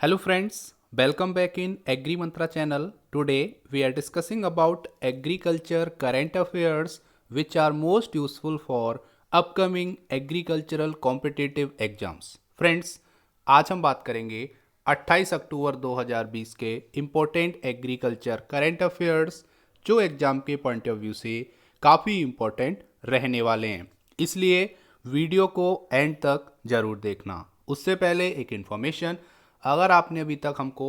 Hello friends, welcome back in Agri Mantra channel. Today we are discussing about agriculture current affairs which are most useful for upcoming agricultural competitive exams. Friends, आज हम बात करेंगे 28 अक्टूबर 2020 के important agriculture current affairs जो exam के point of view से काफ़ी important रहने वाले हैं, इसलिए वीडियो को एंड तक ज़रूर देखना। उससे पहले एक इन्फॉर्मेशन, अगर आपने अभी तक हमको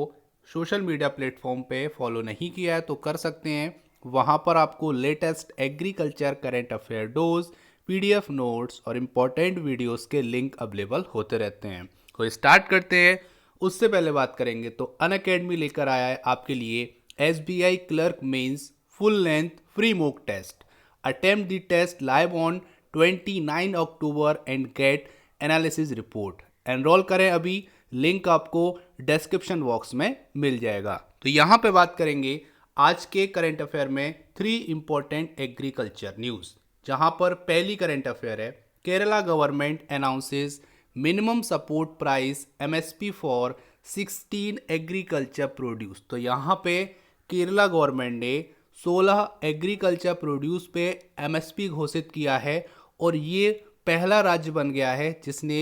सोशल मीडिया प्लेटफॉर्म पे फॉलो नहीं किया है तो कर सकते हैं। वहाँ पर आपको latest agriculture current affair dose, PDF notes और इम्पोर्टेंट वीडियोस के लिंक अवेलेबल होते रहते हैं। तो स्टार्ट करते हैं। उससे पहले बात करेंगे तो अनअकैडमी लेकर आया है आपके लिए SBI clerk mains full length free mock test. Attempt the test live on 29 October and get analysis report. Enroll करें अभी, लिंक आपको डिस्क्रिप्शन बॉक्स में मिल जाएगा। तो यहाँ पे बात करेंगे आज के करंट अफेयर में 3 इंपॉर्टेंट एग्रीकल्चर न्यूज़, जहाँ पर पहली करंट अफेयर है Kerala government announces minimum support price MSP for 16 agriculture produce. तो यहाँ पे केरला गवर्नमेंट ने 16 एग्रीकल्चर प्रोड्यूस पे एमएसपी घोषित किया है और ये पहला राज्य बन गया है जिसने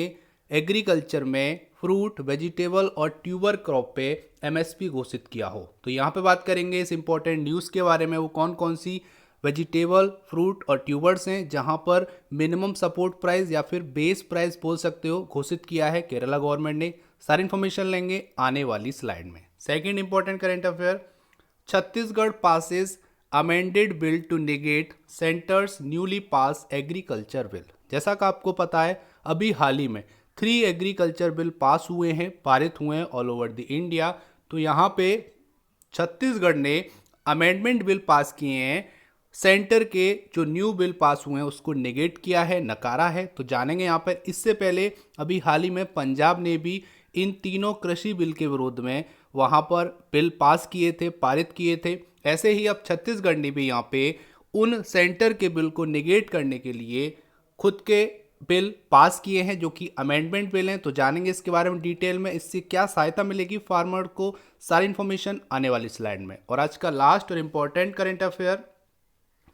एग्रीकल्चर में फ्रूट, वेजिटेबल और ट्यूबर क्रॉप पे एमएसपी घोषित किया हो। तो यहाँ पे बात करेंगे इस इंपॉर्टेंट न्यूज़ के बारे में, वो कौन कौन सी वेजिटेबल, फ्रूट और ट्यूबर्स हैं जहाँ पर मिनिमम सपोर्ट प्राइस या फिर बेस प्राइस बोल सकते हो घोषित किया है केरला गवर्नमेंट ने। सारी इन्फॉर्मेशन लेंगे आने वाली स्लाइड में। Second important current affair, Chhattisgarh passes amended bill to negate centre's newly pass agriculture bill. जैसा कि आपको पता है अभी हाल ही में 3 एग्रीकल्चर बिल पास हुए हैं, पारित हुए हैं ऑल ओवर द इंडिया। तो यहाँ पे छत्तीसगढ़ ने अमेंडमेंट बिल पास किए हैं, सेंटर के जो न्यू बिल पास हुए हैं उसको नेगेट किया है, नकारा है। तो जानेंगे यहाँ पर। इससे पहले अभी हाल ही में पंजाब ने भी इन तीनों कृषि बिल के विरोध में वहाँ पर बिल पास किए थे, पारित किए थे। ऐसे ही अब छत्तीसगढ़ ने भी यहाँ पे उन सेंटर के बिल को नेगेट करने के लिए खुद के बिल पास किए हैं जो कि अमेंडमेंट बिल हैं। तो जानेंगे इसके बारे में डिटेल में, इससे क्या सहायता मिलेगी फार्मर को, सारी इन्फॉर्मेशन आने वाली स्लाइड में। और आज का लास्ट और important current affair,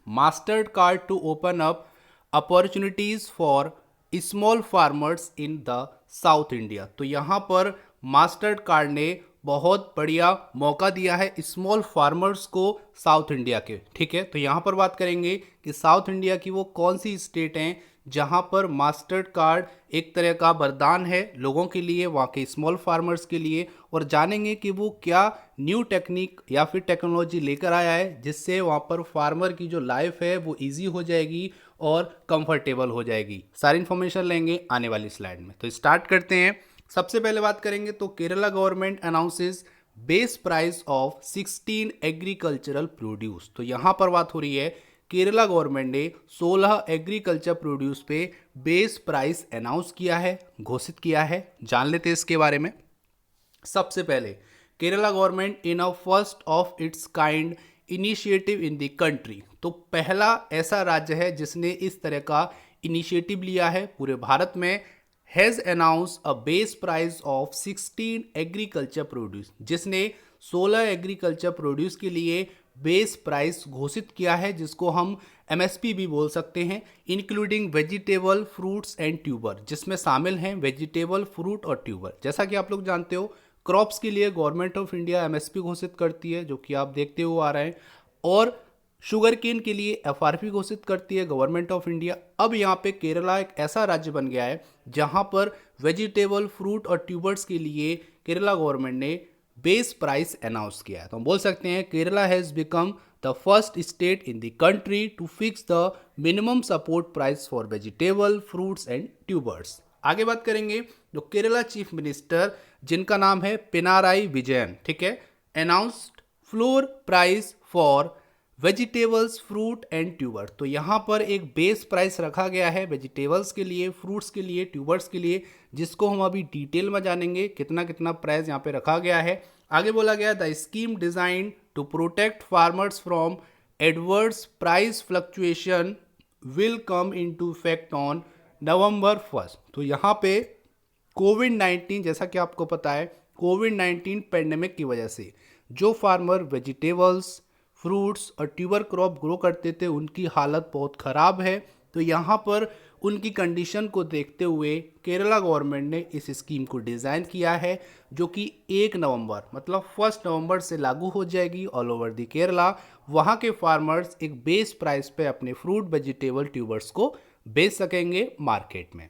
Mastercard to open up opportunities for small farmers in the south India. तो यहाँ पर मास्टर कार्ड ने बहुत बढ़िया मौका दिया है स्मॉल फार्मर्स को साउथ इंडिया के। ठीक है, तो यहाँ पर बात करेंगे कि साउथ इंडिया की वो कौन सी स्टेट हैं जहाँ पर मास्टर कार्ड एक तरह का वरदान है लोगों के लिए, वहाँ के स्मॉल फार्मर्स के लिए। और जानेंगे कि वो क्या न्यू टेक्निक या फिर टेक्नोलॉजी लेकर आया है जिससे वहाँ पर फार्मर की जो लाइफ है वो इजी हो जाएगी और कंफर्टेबल हो जाएगी। सारी इन्फॉर्मेशन लेंगे आने वाली स्लाइड में। तो स्टार्ट करते हैं। सबसे पहले बात करेंगे तो Kerala government announces base price of 16 agricultural produce. तो यहाँ पर बात हो रही है केरला गवर्नमेंट ने 16 एग्रीकल्चर प्रोड्यूस पे बेस प्राइस अनाउंस किया है, घोषित किया है। जान लेते हैं इसके बारे में। सबसे पहले Kerala government in a first of its kind initiative in the country. तो पहला ऐसा राज्य है जिसने इस तरह का इनिशिएटिव लिया है पूरे भारत में। Has announce a base price of 16 agriculture produce, जिसने 16 एग्रीकल्चर प्रोड्यूस के लिए बेस प्राइस घोषित किया है जिसको हम एमएसपी भी बोल सकते हैं, including vegetable, fruits and tuber, जिसमें शामिल हैं वेजिटेबल, फ्रूट और ट्यूबर। जैसा कि आप लोग जानते हो क्रॉप्स के लिए गवर्नमेंट ऑफ इंडिया एमएसपी घोषित करती है जो कि आप देखते हुए आ रहे हैं, और शुगर केन के लिए एफआरपी घोषित करती है गवर्नमेंट ऑफ इंडिया। अब यहाँ पे केरला एक ऐसा राज्य बन गया है जहाँ पर वेजिटेबल, फ्रूट और ट्यूबर्स के लिए केरला गवर्नमेंट ने बेस प्राइस अनाउंस किया है। तो हम बोल सकते हैं Kerala has become the first state in the country to fix the minimum support price for vegetable, fruits and tubers. आगे बात करेंगे तो केरला चीफ मिनिस्टर जिनका नाम है पिनाराई विजयन, ठीक है, announced floor price for vegetables, fruit and tuber. तो यहाँ पर एक बेस प्राइस रखा गया है वेजिटेबल्स के लिए, फ्रूट्स के लिए, ट्यूबर्स के लिए, जिसको हम अभी डिटेल में जानेंगे कितना कितना प्राइस यहाँ पे रखा गया है। आगे बोला गया the scheme design to protect farmers from adverse price fluctuation will come into effect on November 1। तो यहाँ पे कोविड-19, जैसा कि आपको पता है कोविड-19 पेंडेमिक की वजह से जो फार्मर वेजिटेबल्स, फ्रूट्स और ट्यूबर क्रॉप ग्रो करते थे उनकी हालत बहुत ख़राब है। तो यहाँ पर उनकी कंडीशन को देखते हुए केरला गवर्नमेंट ने इस स्कीम को डिज़ाइन किया है, जो कि 1 नवंबर मतलब 1 नवंबर से लागू हो जाएगी ऑल ओवर दी केरला। वहाँ के फार्मर्स एक बेस प्राइस पे अपने फ्रूट वेजिटेबल ट्यूबर्स को बेच सकेंगे मार्केट में।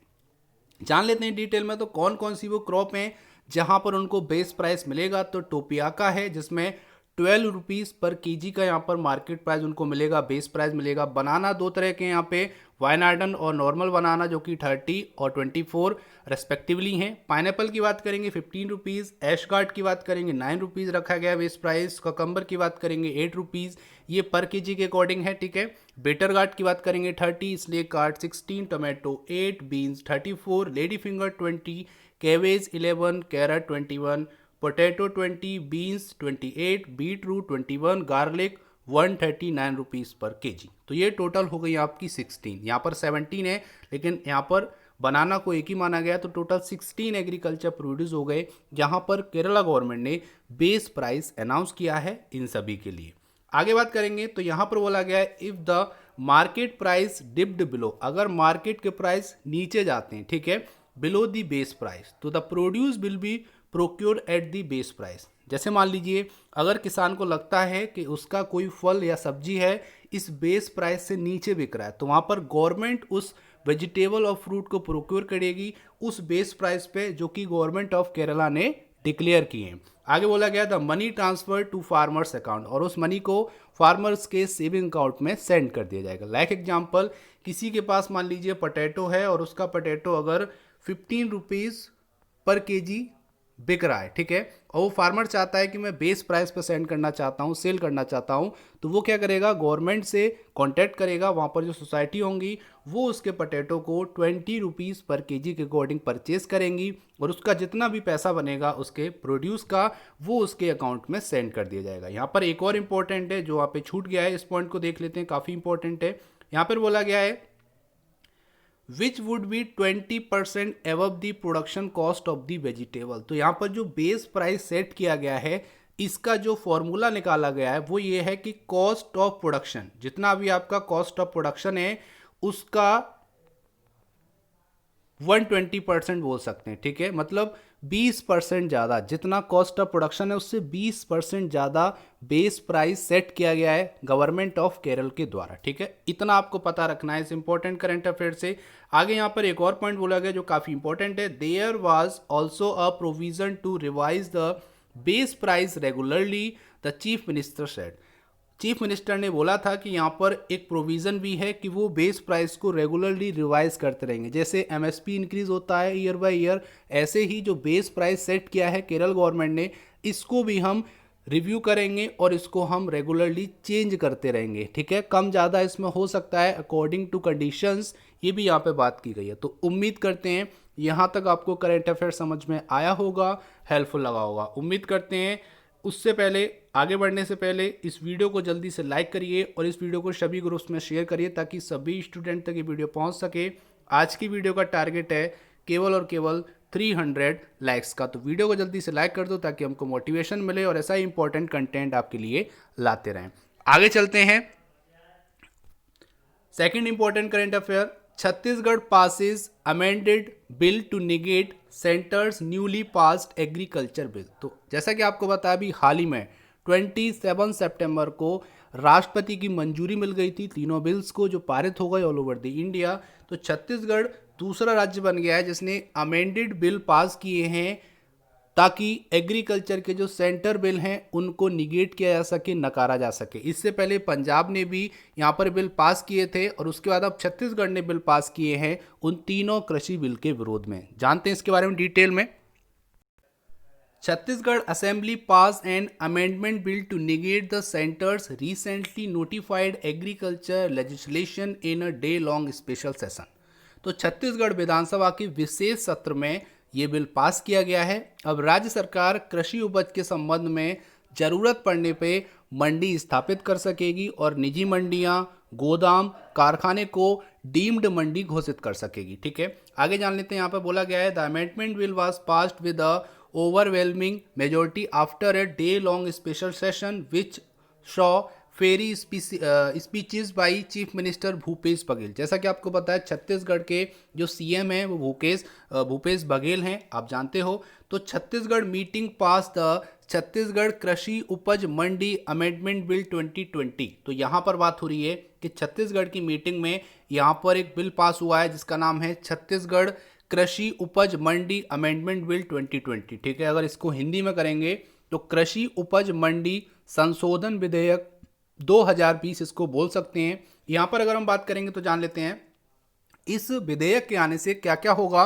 जान लेते हैं डिटेल में तो कौन कौन सी वो क्रॉप हैं जहां पर उनको बेस प्राइस मिलेगा। तो टोपियाका है जिसमें 12 रुपीज़ पर केजी का यहाँ पर मार्केट प्राइस उनको मिलेगा, बेस प्राइस मिलेगा। बनाना दो तरह के यहाँ पे, वाइनार्डन और नॉर्मल बनाना, जो कि 30 और 24 रेस्पेक्टिवली हैं। पाइनएप्पल की बात करेंगे 15 रुपीज़, ऐशगार्ड की बात करेंगे 9 रुपीज़ रखा गया बेस प्राइस, ककम्बर की बात करेंगे 8 रुपीज़, ये पर केजी के अकॉर्डिंग है, ठीक है। बेटर गार्ड की बात करेंगे 30, snake gourd 16, tomato 8, beans 34, lady finger 20, cabbage 11, carrot 21, potato 20, beans 28, beetroot 21, garlic 139 rupees पर केजी। तो ये टोटल हो गई आपकी 16, यहाँ पर 17 है लेकिन यहाँ पर बनाना को एक ही माना गया, तो टोटल 16 एग्रीकल्चर प्रोड्यूस हो गए, जहाँ पर केरला गवर्नमेंट ने बेस प्राइस अनाउंस किया है इन सभी के लिए। आगे बात करेंगे तो यहाँ पर बोला गया है if the market price dipped below, अगर मार्केट के प्राइस नीचे जाते हैं, ठीक है, बिलो द बेस प्राइस, तो the produce will be procure at the base price. जैसे मान लीजिए अगर किसान को लगता है कि उसका कोई फल या सब्जी है इस बेस प्राइस से नीचे बिक रहा है, तो वहाँ पर गवर्नमेंट उस वेजिटेबल और फ्रूट को प्रोक्योर करेगी उस बेस प्राइस पे जो कि गवर्नमेंट ऑफ केरला ने डिक्लेयर किए हैं। आगे बोला गया the money transfer to farmers account, और उस मनी को फार्मर्स के सेविंग अकाउंट में सेंड कर दिया जाएगा। लाइक एग्जांपल, किसी के पास मान लीजिए पोटैटो है और उसका पोटैटो अगर 15 रुपीज़ पर केजी बिक रहा है, ठीक है, और वो फार्मर चाहता है कि मैं बेस प्राइस पर सेंड करना चाहता हूँ, सेल करना चाहता हूँ, तो वो क्या करेगा, गवर्नमेंट से कांटेक्ट करेगा, वहाँ पर जो सोसाइटी होंगी वो उसके पोटैटो को 20 रुपीज़ पर केजी के अकॉर्डिंग परचेज करेंगी और उसका जितना भी पैसा बनेगा उसके प्रोड्यूस का वो उसके अकाउंट में सेंड कर दिया जाएगा। यहाँ पर एक और इम्पोर्टेंट है जो वहाँ पे छूट गया है, इस पॉइंट को देख लेते हैं, काफ़ी इंपॉर्टेंट है। यहाँ पर बोला गया है which would be 20% above the production cost of the vegetable. तो यहाँ पर जो बेस प्राइस सेट किया गया है इसका जो फॉर्मूला निकाला गया है वो ये है कि कॉस्ट ऑफ प्रोडक्शन, जितना भी आपका कॉस्ट ऑफ प्रोडक्शन है उसका 120% बोल सकते हैं, ठीक है, मतलब 20% ज़्यादा, जितना कॉस्ट ऑफ प्रोडक्शन है उससे 20% ज़्यादा बेस प्राइस सेट किया गया है गवर्नमेंट ऑफ केरल के द्वारा, ठीक है। इतना आपको पता रखना है इस इंपॉर्टेंट करंट अफेयर से। आगे यहाँ पर एक और पॉइंट बोला गया जो काफ़ी इंपॉर्टेंट है, there was also a provision to revise the base price regularly, the chief minister said. Chief minister ने बोला था कि यहाँ पर एक प्रोविज़न भी है कि वो बेस प्राइस को रेगुलरली रिवाइज करते रहेंगे। जैसे एमएसपी इंक्रीज होता है ईयर बाय ईयर, ऐसे ही जो बेस प्राइस सेट किया है केरल गवर्नमेंट ने इसको भी हम रिव्यू करेंगे और इसको हम रेगुलरली चेंज करते रहेंगे, ठीक है। कम ज़्यादा इसमें हो सकता है अकॉर्डिंग टू कंडीशंस, ये भी यहाँ पे बात की गई है। तो उम्मीद करते हैं यहाँ तक आपको करंट अफेयर समझ में आया होगा, हेल्पफुल लगा होगा, उम्मीद करते हैं। उससे पहले, आगे बढ़ने से पहले इस वीडियो को जल्दी से लाइक करिए और इस वीडियो को सभी ग्रुप्स में शेयर करिए ताकि सभी स्टूडेंट तक ये वीडियो पहुंच सके। आज की वीडियो का टारगेट है केवल और केवल 300 लाइक्स का, तो वीडियो को जल्दी से लाइक कर दो ताकि हमको मोटिवेशन मिले और ऐसा ही इंपॉर्टेंट कंटेंट आपके लिए लाते रहें। आगे चलते हैं, second important current affair, Chhattisgarh passes amended bill to negate centre's newly passed agriculture bill. तो जैसा कि आपको बताया अभी हाल ही में 27 सितंबर को राष्ट्रपति की मंजूरी मिल गई थी तीनों बिल्स को जो पारित हो गए ऑल ओवर द इंडिया। तो छत्तीसगढ़ दूसरा राज्य बन गया है जिसने अमेंडेड बिल पास किए हैं ताकि एग्रीकल्चर के जो सेंटर बिल हैं उनको निगेट किया जा सके, नकारा जा सके। इससे पहले पंजाब ने भी यहाँ पर बिल पास किए थे और उसके बाद अब छत्तीसगढ़ ने बिल पास किए हैं उन तीनों कृषि बिल के विरोध में। जानते हैं इसके बारे में डिटेल में। Chhattisgarh assembly pass an amendment bill to negate the centre's recently notified agriculture legislation in a day long special session. तो छत्तीसगढ़ विधानसभा के विशेष सत्र में ये बिल पास किया गया है। अब राज्य सरकार कृषि उपज के संबंध में जरूरत पड़ने पे मंडी स्थापित कर सकेगी और निजी मंडियां, गोदाम, कारखाने को डीम्ड मंडी घोषित कर सकेगी। ठीक है, आगे जान लेते हैं। यहाँ पर बोला गया है the amendment will was passed with a overwhelming majority after a day-long special session which saw fiery speeches by chief minister Bhupesh Baghel. जैसा कि आपको पता है छत्तीसगढ़ के जो सीएम हैं वो भूपेश बघेल हैं, आप जानते हो। तो Chhattisgarh meeting pass the Chhattisgarh कृषि उपज मंडी अमेंडमेंट बिल 2020। तो यहाँ पर बात हो रही है कि छत्तीसगढ़ की मीटिंग में यहाँ पर एक बिल पास हुआ है जिसका नाम है छत्तीसगढ़ कृषि उपज मंडी अमेंडमेंट बिल 2020। ठीक है, अगर इसको हिंदी में करेंगे तो कृषि उपज मंडी संशोधन विधेयक 2020 इसको बोल सकते हैं। यहाँ पर अगर हम बात करेंगे तो जान लेते हैं इस विधेयक के आने से क्या क्या होगा।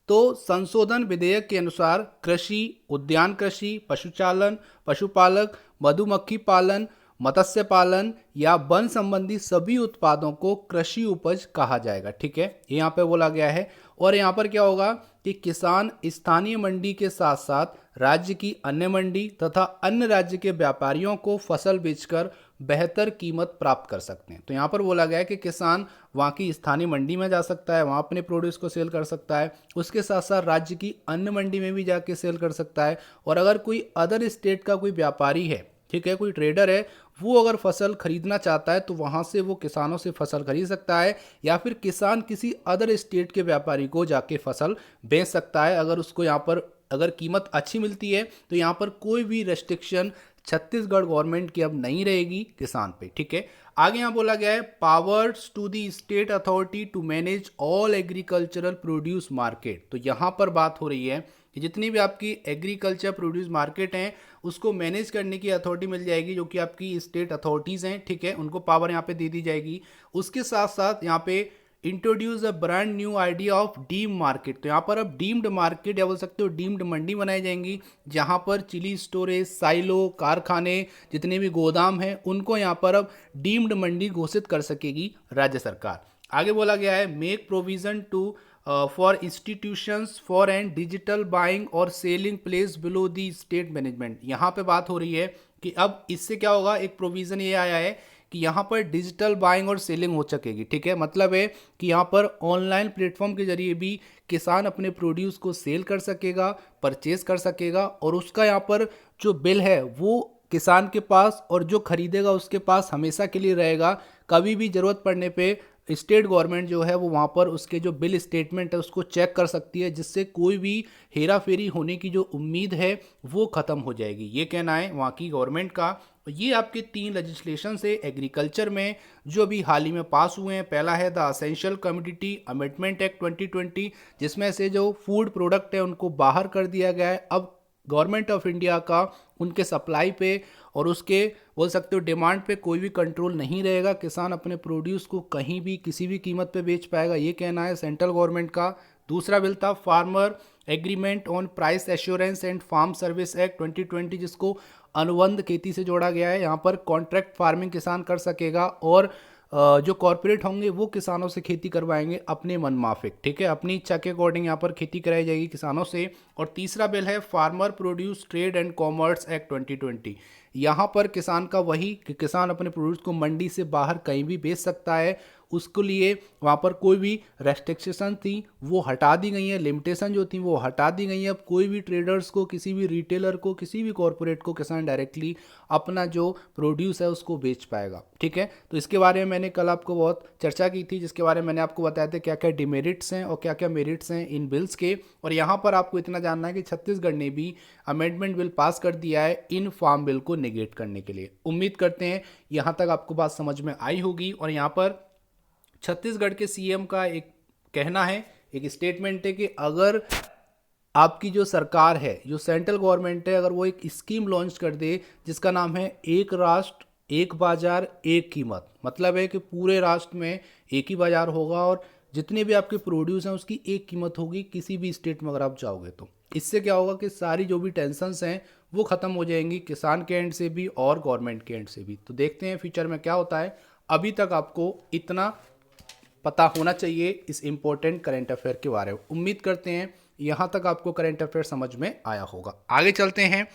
तो संशोधन विधेयक के अनुसार कृषि, उद्यान कृषि, पशुचालन, पशुपालक, मधुमक्खी पालन, मत्स्य पालन या वन संबंधी सभी उत्पादों को कृषि उपज कहा जाएगा। ठीक है, ये यहाँ पे बोला गया है। और यहाँ पर क्या होगा कि किसान स्थानीय मंडी के साथ साथ राज्य की अन्य मंडी तथा अन्य राज्य के व्यापारियों को फसल बेचकर बेहतर कीमत प्राप्त कर सकते हैं। तो यहाँ पर बोला गया है कि किसान वहाँ की स्थानीय मंडी में जा सकता है, वहाँ अपने प्रोड्यूस को सेल कर सकता है, उसके साथ साथ राज्य की अन्य मंडी में भी जाके सेल कर सकता है। और अगर कोई अदर स्टेट का कोई व्यापारी है, ठीक है, कोई ट्रेडर है, वो अगर फसल खरीदना चाहता है तो वहाँ से वो किसानों से फसल खरीद सकता है, या फिर किसान किसी अदर स्टेट के व्यापारी को जाके फसल बेच सकता है। अगर उसको यहाँ पर अगर कीमत अच्छी मिलती है तो यहाँ पर कोई भी रेस्ट्रिक्शन छत्तीसगढ़ गवर्नमेंट की अब नहीं रहेगी किसान पे। ठीक है, आगे यहाँ बोला गया है powers to the state authority to manage all agricultural produce market. तो यहाँ पर बात हो रही है कि जितनी भी आपकी एग्रीकल्चर प्रोड्यूस मार्केट हैं उसको मैनेज करने की अथॉरिटी मिल जाएगी, जो कि आपकी स्टेट अथॉरिटीज़ हैं। ठीक है, उनको पावर यहाँ पे दे दी जाएगी। उसके साथ साथ यहाँ पे introduce a brand new idea of deem market. तो यहाँ पर अब डीम्ड मार्केट या बोल सकते हो डीम्ड मंडी बनाई जाएंगी, जहाँ पर चिली स्टोरेज, साइलो, कारखाने, जितने भी गोदाम हैं उनको यहाँ पर अब डीम्ड मंडी घोषित कर सकेगी राज्य सरकार। आगे बोला गया है make provision to for institutions for and digital buying और selling place below the state management. यहाँ पे बात हो रही है कि अब इससे क्या होगा, एक प्रोविज़न ये आया है कि यहाँ पर डिजिटल बाइंग और सेलिंग हो सकेगी। ठीक है, मतलब है कि यहाँ पर ऑनलाइन प्लेटफॉर्म के जरिए भी किसान अपने प्रोड्यूस को सेल कर सकेगा, परचेज कर सकेगा, और उसका यहाँ पर जो बिल है वो किसान के पास और जो खरीदेगा उसके पास हमेशा के लिए रहेगा। कभी भी ज़रूरत पड़ने पे स्टेट गवर्नमेंट जो है वो वहाँ पर उसके जो बिल स्टेटमेंट है उसको चेक कर सकती है, जिससे कोई भी हेरा फेरी होने की जो उम्मीद है वो ख़त्म हो जाएगी। ये कहना है वहाँ की गवर्नमेंट का। ये आपके 3 लेजिस्लेशन से एग्रीकल्चर में जो अभी हाल ही में पास हुए हैं। पहला है the essential commodity amendment act 2020, जिसमें से जो फूड प्रोडक्ट है उनको बाहर कर दिया गया है। अब गवर्नमेंट ऑफ इंडिया का उनके सप्लाई पे और उसके बोल सकते हो डिमांड पे कोई भी कंट्रोल नहीं रहेगा। किसान अपने प्रोड्यूस को कहीं भी किसी भी कीमत पे बेच पाएगा, ये कहना है सेंट्रल गवर्नमेंट का। दूसरा बिल था farmer agreement on price assurance and farm service act 2020, जिसको अनुबंध खेती से जोड़ा गया है। यहाँ पर कॉन्ट्रैक्ट फार्मिंग किसान कर सकेगा और जो कॉरपोरेट होंगे वो किसानों से खेती करवाएंगे अपने मनमाफिक। ठीक है, अपनी इच्छा के अकॉर्डिंग यहाँ पर खेती कराई जाएगी किसानों से। और तीसरा बिल है farmer produce trade and commerce act 2020। यहाँ पर किसान का वही कि किसान अपने प्रोड्यूस को मंडी से बाहर कहीं भी बेच सकता है, उसके लिए वहाँ पर कोई भी रेस्ट्रिक्शन थी वो हटा दी गई है, लिमिटेशन जो थी वो हटा दी गई है। अब कोई भी ट्रेडर्स को, किसी भी रिटेलर को, किसी भी कॉरपोरेट को किसान डायरेक्टली अपना जो प्रोड्यूस है उसको बेच पाएगा। ठीक है, तो इसके बारे में मैंने कल आपको बहुत चर्चा की थी, जिसके बारे में मैंने आपको बताया था क्या क्या डिमेरिट्स हैं और क्या क्या मेरिट्स हैं इन बिल्स के। और यहाँ पर आपको इतना जानना है कि छत्तीसगढ़ ने भी अमेंडमेंट बिल पास कर दिया है इन फार्म बिल को नेगेट करने के लिए। उम्मीद करते हैं यहाँ तक आपको बात समझ में आई होगी। और यहाँ पर छत्तीसगढ़ के सीएम का एक कहना है, एक स्टेटमेंट है कि अगर आपकी जो सरकार है, जो सेंट्रल गवर्नमेंट है, अगर वो एक स्कीम लॉन्च कर दे जिसका नाम है एक राष्ट्र एक बाजार एक कीमत, मतलब है कि पूरे राष्ट्र में एक ही बाजार होगा और जितने भी आपके प्रोड्यूस हैं उसकी एक कीमत होगी किसी भी स्टेट में अगर आप जाओगे तो। इससे क्या होगा कि सारी जो भी टेंशन्स हैं वो ख़त्म हो जाएंगी, किसान के एंड से भी और गवर्नमेंट के एंड से भी। तो देखते हैं फ्यूचर में क्या होता है। अभी तक आपको इतना पता होना चाहिए इस इम्पोर्टेंट करेंट अफेयर के बारे में। उम्मीद करते हैं यहाँ तक आपको करेंट अफेयर समझ में आया होगा। आगे चलते हैं,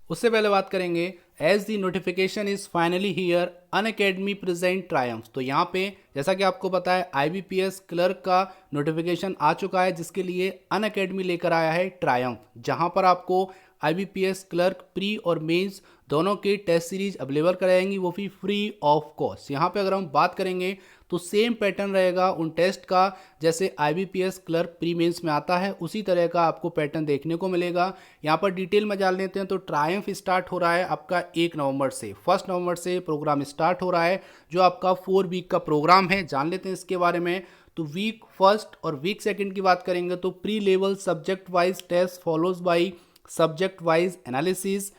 उससे पहले बात करेंगे as the notification is finally here Unacademy present triumph. तो यहाँ पे जैसा कि आपको पता है IBPS क्लर्क का नोटिफिकेशन आ चुका है, जिसके लिए अनअकैडमी लेकर आया है ट्रायम्फ, जहाँ पर आपको IBPS क्लर्क प्री और मेंस दोनों की टेस्ट सीरीज अवेलेबल कराएंगी, वो भी फ्री ऑफ कॉस्ट। यहाँ पे अगर हम बात करेंगे तो सेम पैटर्न रहेगा उन टेस्ट का जैसे IBPS क्लर्क प्री मेंस में आता है, उसी तरह का आपको पैटर्न देखने को मिलेगा। यहाँ पर डिटेल में जान लेते हैं। तो ट्रायम्फ स्टार्ट हो रहा है आपका 1 नवंबर से, 1 नवंबर से प्रोग्राम स्टार्ट हो रहा है, जो आपका 4 वीक का प्रोग्राम है। जान लेते हैं इसके बारे में। तो वीक फर्स्ट और वीक सेकंड की बात करेंगे तो pre level subject wise test follows by subject wise analysis,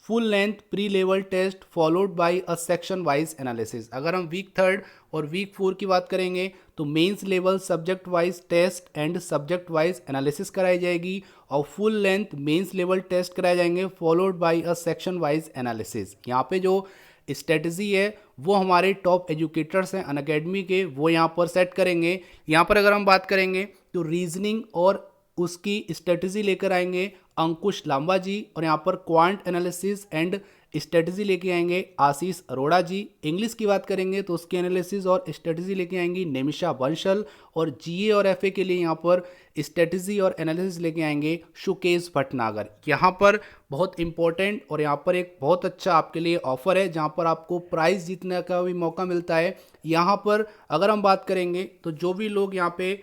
full length pre level test followed by a section wise analysis. अगर हम वीक थर्ड और वीक 4 की बात करेंगे तो mains level subject wise test and subject wise analysis कराई जाएगी और full length mains level test कराए जाएंगे followed by a section wise analysis. यहाँ पे जो स्ट्रेटजी है वो हमारे टॉप एजुकेटर्स हैं अनअकैडमी के, वो यहाँ पर सेट करेंगे। यहाँ पर अगर हम बात करेंगे तो रीजनिंग और उसकी स्ट्रेटजी लेकर आएंगे अंकुश लांबा जी, और यहाँ पर क्वांट एनालिसिस एंड स्ट्रेटजी लेके आएंगे आशीष अरोड़ा जी। इंग्लिश की बात करेंगे तो उसकी एनालिसिस और स्ट्रेटजी लेके आएंगी निमिषा बंसल, और GA और FA के लिए यहाँ पर स्ट्रेटजी और एनालिसिस लेके आएंगे शुकेश भटनागर। यहाँ पर बहुत इंपॉर्टेंट और यहाँ पर एक बहुत अच्छा आपके लिए ऑफर है, जहाँ पर आपको प्राइज़ जीतने का भी मौका मिलता है। यहाँ पर अगर हम बात करेंगे तो जो भी लोग यहाँ पे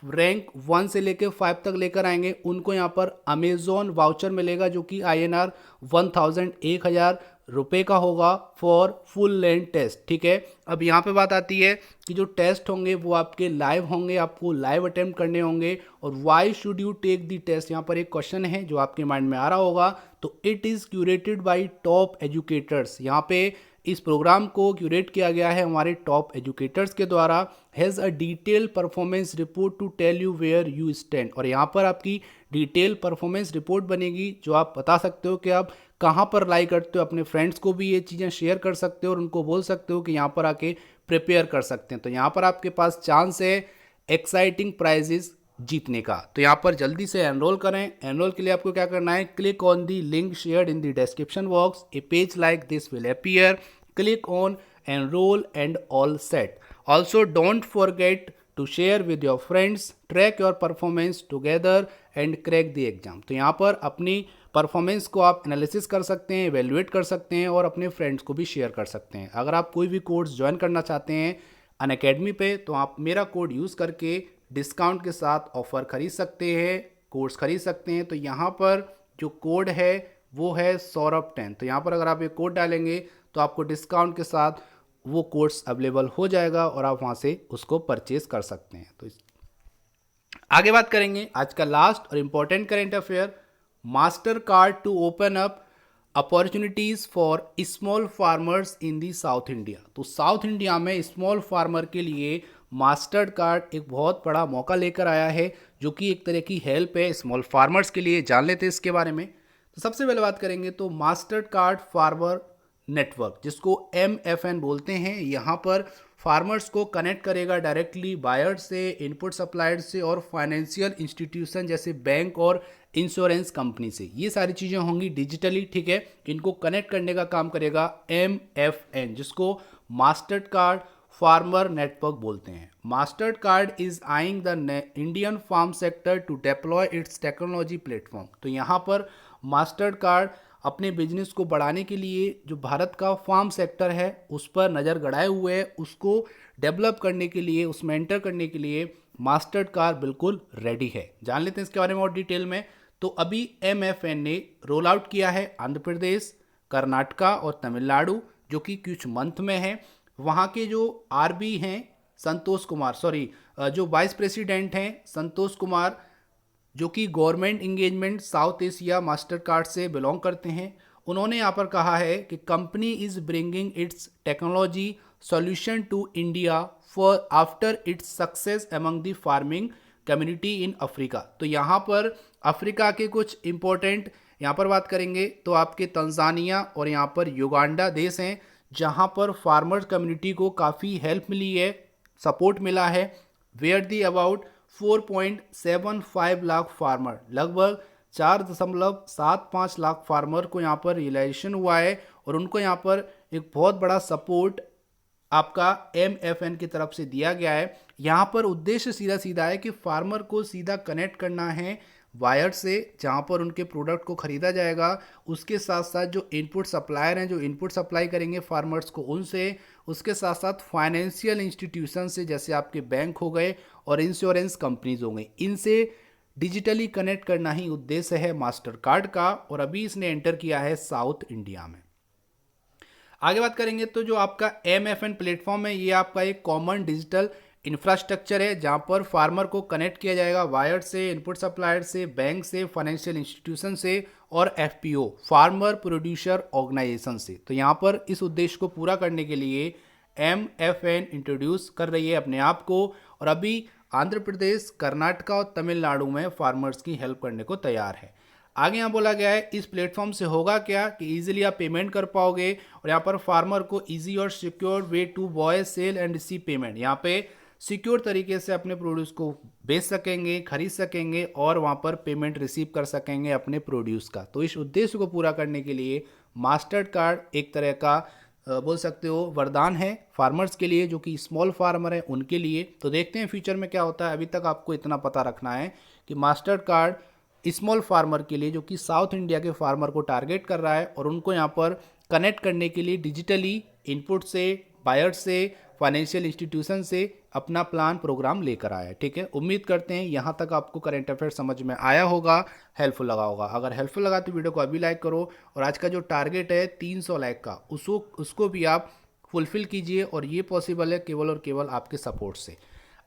रैंक 1 से लेकर 5 तक लेकर आएंगे उनको यहाँ पर अमेजोन वाउचर मिलेगा, जो कि INR 1000 रुपये का होगा फॉर फुल लेंथ टेस्ट। ठीक है, अब यहाँ पे बात आती है कि जो टेस्ट होंगे वो आपके लाइव होंगे, आपको लाइव अटेम्प्ट करने होंगे। और why should you take the test, यहाँ पर एक क्वेश्चन है जो आपके माइंड में आ रहा होगा। तो it is curated by top educators. यहाँ पे इस प्रोग्राम को क्यूरेट किया गया है हमारे टॉप एजुकेटर्स के द्वारा। Has a detail performance report to tell you where you stand. और यहाँ पर आपकी डिटेल परफॉर्मेंस रिपोर्ट बनेगी, जो आप बता सकते हो कि आप कहाँ पर लाई करते हो। अपने फ्रेंड्स को भी ये चीज़ें शेयर कर सकते हो और उनको बोल सकते हो कि यहाँ पर आके प्रिपेयर कर सकते हैं। तो यहाँ पर आपके पास चांस है एक्साइटिंग प्राइजेस जीतने का। तो यहाँ पर जल्दी से एनरोल करें। एनरोल के लिए आपको क्या करना है, click on the link shared in the description box. A page like this will appear. Click on enroll and all set. Also don't forget to share with your friends, track your performance together and crack the exam. तो यहाँ पर अपनी performance को आप analysis कर सकते हैं, evaluate कर सकते हैं और अपने फ्रेंड्स को भी शेयर कर सकते हैं। अगर आप कोई भी कोर्स ज्वाइन करना चाहते हैं अनअकैडमी पे तो आप मेरा कोड यूज़ करके डिस्काउंट के साथ ऑफर खरीद सकते हैं, कोर्स खरीद सकते हैं। तो यहाँ पर जो कोड है वो है सौरभ10। तो यहाँ पर अगर आप ये कोड डालेंगे तो आपको डिस्काउंट के साथ वो कोर्स अवेलेबल हो जाएगा और आप वहाँ से उसको परचेज कर सकते हैं। तो आगे बात करेंगे आज का लास्ट और important current affair, Mastercard to open up opportunities for small farmers in the South India. तो साउथ इंडिया में स्मॉल फार्मर के लिए मास्टर कार्ड एक बहुत बड़ा मौका लेकर आया है, जो कि एक तरह की हेल्प है स्मॉल फार्मर्स के लिए। जान लेते हैं इसके बारे में। तो सबसे पहले बात करेंगे तो मास्टर कार्ड फार्मर नेटवर्क, जिसको MFN बोलते हैं, यहाँ पर फार्मर्स को कनेक्ट करेगा डायरेक्टली बायर से, इनपुट सप्लायर से और फाइनेंशियल इंस्टीट्यूशन जैसे बैंक और इंश्योरेंस कंपनी से। ये सारी चीज़ें होंगी डिजिटली। ठीक है, इनको कनेक्ट करने का काम करेगा MFN, जिसको मास्टर कार्ड फार्मर नेटवर्क बोलते हैं। Mastercard is eyeing the Indian farm sector to deploy its technology platform. तो यहाँ पर मास्टर कार्ड अपने बिजनेस को बढ़ाने के लिए जो भारत का फार्म सेक्टर है उस पर नज़र गड़ाए हुए है, उसको डेवलप करने के लिए, उसमें एंटर करने के लिए मास्टर कार्ड बिल्कुल रेडी है। जान लेते हैं इसके बारे में और डिटेल में। तो अभी MFN ने रोल आउट किया है आंध्र प्रदेश, कर्नाटका और तमिलनाडु, जो कि कुछ मंथ में है। वहाँ के जो RB हैं संतोष कुमार, जो वाइस प्रेसिडेंट हैं संतोष कुमार, जो कि government engagement South Asia Mastercard से बिलोंग करते हैं, उन्होंने यहाँ पर कहा है कि company is bringing its technology solution to India for after its success among the farming community in Africa. तो यहाँ पर अफ्रीका के कुछ इंपॉर्टेंट यहाँ पर बात करेंगे तो आपके तंजानिया और यहाँ पर युगांडा देश हैं, जहाँ पर फार्मर कम्युनिटी को काफ़ी हेल्प मिली है, सपोर्ट मिला है। Where the about 4.75 lakh farmer, लगभग 4.75 लाख फार्मर को यहाँ पर रियलाइजेशन हुआ है और उनको यहाँ पर एक बहुत बड़ा सपोर्ट आपका MFN की तरफ से दिया गया है। यहाँ पर उद्देश्य सीधा सीधा है कि फार्मर को सीधा कनेक्ट करना है वायर से, जहाँ पर उनके प्रोडक्ट को खरीदा जाएगा। उसके साथ साथ जो इनपुट सप्लायर हैं, जो इनपुट सप्लाई करेंगे फार्मर्स को, उनसे, उसके साथ साथ फाइनेंशियल इंस्टीट्यूशन से, जैसे आपके बैंक हो गए और इंश्योरेंस कंपनीज हो गई, इनसे डिजिटली कनेक्ट करना ही उद्देश्य है मास्टर कार्ड का। और अभी इसने एंटर किया है साउथ इंडिया में। आगे बात करेंगे तो जो आपका MFN प्लेटफॉर्म है, ये आपका एक कॉमन डिजिटल इंफ्रास्ट्रक्चर है जहां पर फार्मर को कनेक्ट किया जाएगा वायर से, इनपुट सप्लायर से, बैंक से, फाइनेंशियल इंस्टीट्यूशन से और FPO फार्मर प्रोड्यूसर ऑर्गेनाइजेशन से। तो यहाँ पर इस उद्देश्य को पूरा करने के लिए MFN इंट्रोड्यूस कर रही है अपने आप को, और अभी आंध्र प्रदेश, कर्नाटका और तमिलनाडु में फार्मर्स की हेल्प करने को तैयार है। आगे यहाँ बोला गया है इस प्लेटफॉर्म से होगा क्या कि इजीली आप पेमेंट कर पाओगे, और यहाँ पर फार्मर को इजी और secure way to buy, sell and receive payment, यहाँ पे सिक्योर तरीके से अपने प्रोड्यूस को बेच सकेंगे, खरीद सकेंगे और वहाँ पर पेमेंट रिसीव कर सकेंगे अपने प्रोड्यूस का। तो इस उद्देश्य को पूरा करने के लिए मास्टर कार्ड एक तरह का बोल सकते हो वरदान है फार्मर्स के लिए, जो कि स्मॉल फार्मर है उनके लिए। तो देखते हैं फ्यूचर में क्या होता है। अभी तक आपको इतना पता रखना है कि मास्टर कार्ड स्मॉल फार्मर के लिए, जो कि साउथ इंडिया के फार्मर को टारगेट कर रहा है, और उनको यहाँ पर कनेक्ट करने के लिए डिजिटली इनपुट से, बायर से, फाइनेंशियल इंस्टीट्यूशन से अपना प्लान प्रोग्राम लेकर आया है। ठीक है, उम्मीद करते हैं यहाँ तक आपको करंट अफेयर समझ में आया होगा, हेल्पफुल लगा होगा। अगर हेल्पफुल लगा तो वीडियो को अभी लाइक करो, और आज का जो टारगेट है 300 लाइक का, उसको भी आप फुलफिल कीजिए, और ये पॉसिबल है केवल और केवल आपके सपोर्ट से।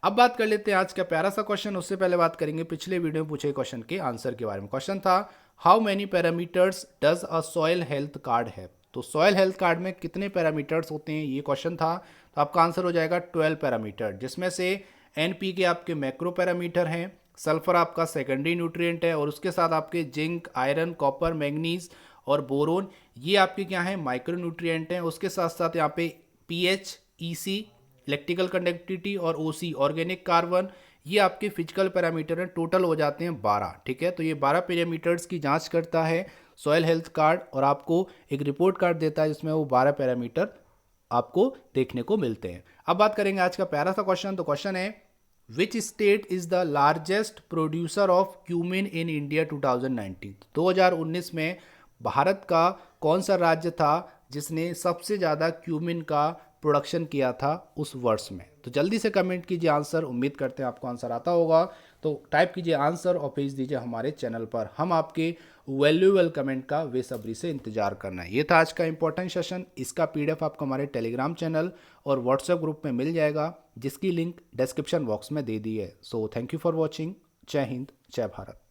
अब बात कर लेते हैं आज का प्यारा सा क्वेश्चन। उससे पहले बात करेंगे पिछले वीडियो में पूछे क्वेश्चन के आंसर के बारे में। क्वेश्चन था how many parameters does a soil health card have. तो सॉइल हेल्थ कार्ड में कितने पैरामीटर्स होते हैं, ये क्वेश्चन था। तो आपका आंसर हो जाएगा 12 पैरामीटर, जिसमें से NPK आपके मैक्रो पैरामीटर हैं, सल्फर आपका सेकेंडरी न्यूट्रिएंट है, और उसके साथ आपके जिंक, आयरन, कॉपर, मैग्नीज और बोरोन, ये आपके क्या है, माइक्रो न्यूट्रिएंट हैं। उसके साथ साथ यहाँ पे pH, EC इलेक्ट्रिकल कंडक्टिविटी और OC ऑर्गेनिक कार्बन, ये आपके फिजिकल पैरामीटर हैं। टोटल हो जाते हैं 12। ठीक है, तो ये 12 पैरामीटर्स की जांच करता है सॉइल हेल्थ कार्ड, और आपको एक रिपोर्ट कार्ड देता है जिसमें वो 12 पैरामीटर आपको देखने को मिलते हैं। अब बात करेंगे आज का प्यारा सा क्वेश्चन। तो क्वेश्चन है which state is the largest producer of cumin in India 2019। 2019 में भारत का कौन सा राज्य था जिसने सबसे ज़्यादा क्यूमिन का प्रोडक्शन किया था उस वर्ष में। तो जल्दी से कमेंट कीजिए आंसर, उम्मीद करते हैं आपको आंसर आता होगा। तो टाइप कीजिए आंसर और भेज दीजिए हमारे चैनल पर। हम आपके वैल्यूएबल कमेंट का बेसब्री से इंतजार करना है। ये था आज का इंपॉर्टेंट सेशन। इसका PDF आपको हमारे टेलीग्राम चैनल और व्हाट्सएप ग्रुप में मिल जाएगा, जिसकी लिंक डिस्क्रिप्शन बॉक्स में दे दी है। So thank you for watching. जय हिंद, जय भारत।